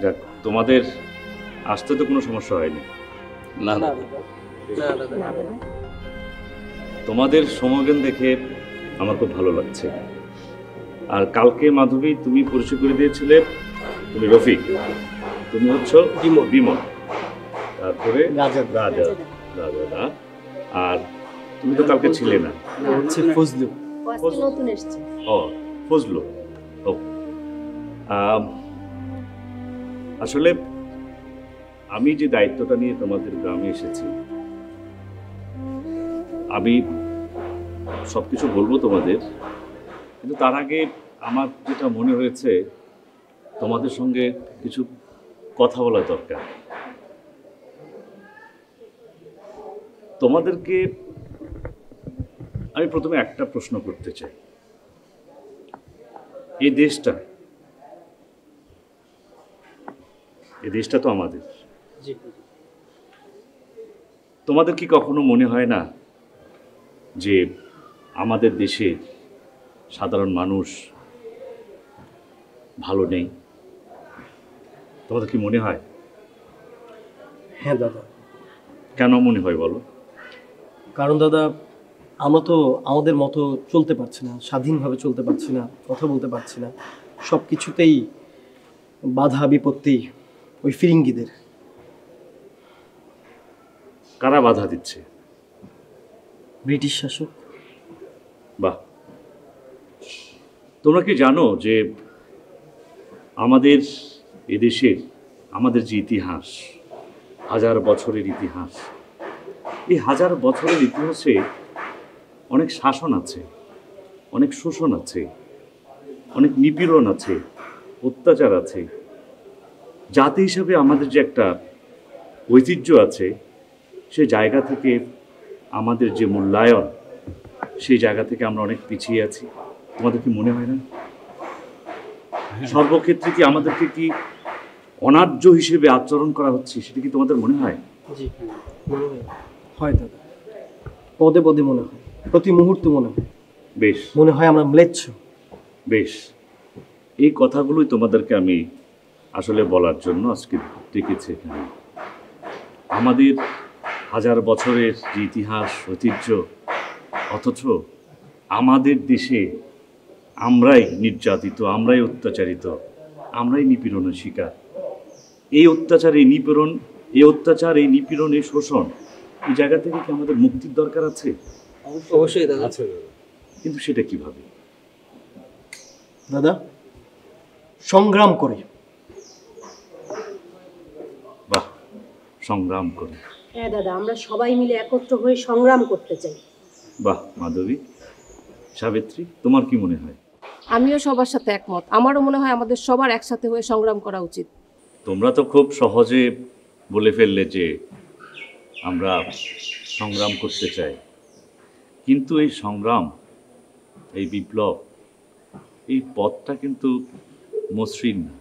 যাক, তোমাদের আসতে তো কোনো সমস্যা হয়নি। না না তোমাদের সমাগম দেখে আমার খুব ভালো লাগছে। আর কালকে মাধবী তুমি পরিচয় করে দিয়েছিলে তুমি রফিক, তুমি হচ্ছ বিমল, তারপরে রাজা রাজা রাজা, আর তুমি তো কালকে ছিলে না, হচ্ছে ফজলু। নতুন এসেছে। ও ফজলু। ও আসলে আমি যে দায়িত্বটা নিয়ে তোমাদের গ্রামে এসেছি, আমি সবকিছু বলবো তোমাদের, কিন্তু তার আগে আমার যেটা মনে হয়েছে তোমাদের সঙ্গে কিছু কথা বলা দরকার। তোমাদেরকে আমি প্রথমে একটা প্রশ্ন করতে চাই। এই দেশটা তো আমাদের। তোমাদের কি কখনো মনে হয় না যে আমাদের দেশে সাধারণ মানুষ ভালো নেই? তোমাদের কি মনে হয়? হ্যাঁ দাদা। কেন মনে হয় বলো? কারণ দাদা, আমরা তো আমাদের মতো চলতে পারছি না, স্বাধীনভাবে চলতে পারছি না, কথা বলতে পারছি না, সব কিছুতেই বাধা বিপত্তি ওই ফিরিঙ্গিদের। কারা বাধা দিচ্ছে? ব্রিটিশ শাসক। বাহ, তোমরা কি জানো যে আমাদের এদেশের আমাদের যে ইতিহাস, হাজার বছরের ইতিহাস, এই হাজার বছরের ইতিহাসে অনেক শাসন আছে, অনেক শোষণ আছে, অনেক নিপীড়ন আছে, অত্যাচার আছে। জাতি হিসাবে আমাদের যে একটা ঐতিহ্য আছে, সেই জায়গা থেকে আমাদের যে মূল্যায়ন, সেই জায়গা থেকে আমরা অনেক পিছিয়ে আছি। তোমাদের কি মনে হয় না? সর্বক্ষেত্রে কি আমাদেরকে কি অন্যায্য হিসেবে আচরণ করা হচ্ছে, সেটা কি তোমাদের মনে হয়? জি মনে হয় দাদা, পদে পদে মনে হয়, প্রতি মুহূর্তে মনে হয়। বেশ, মনে হয় আমরা ম্লেচ্ছ। বেশ, এই কথাগুলোই তোমাদেরকে আমি আসলে বলার জন্য আজকে ডেকেছি এখানে। আমাদের হাজার বছরের যে ইতিহাস, ঐতিহ্য, অথচ আমাদের দেশে আমরাই নির্যাতিত, আমরাই অত্যাচারিত, আমরাই নিপীড়নের শিকার। এই অত্যাচার, এই নিপীড়ন, এই শোষণ, এই জায়গা থেকে কি আমাদের মুক্তির দরকার আছে? অবশ্যই দাদা। কিন্তু সেটা কিভাবে? দাদা, সংগ্রাম করে। বাহ, সংগ্রাম করে। হ্যাঁ দাদা, আমরা সবাই মিলে একত্র হয়ে সংগ্রাম করতে চাই। বাহ মাধবী, সাবিত্রী, তোমার কি মনে হয়? আমিও সবার সাথে একমত। আমারও মনে হয় আমাদের সবার একসাথে হয়ে সংগ্রাম করা উচিত। তোমরা তো খুব সহজে বলে ফেললে যে আমরা সংগ্রাম করতে চাই, কিন্তু এই সংগ্রাম, এই বিপ্লব, এই পথটা কিন্তু মসৃণ না।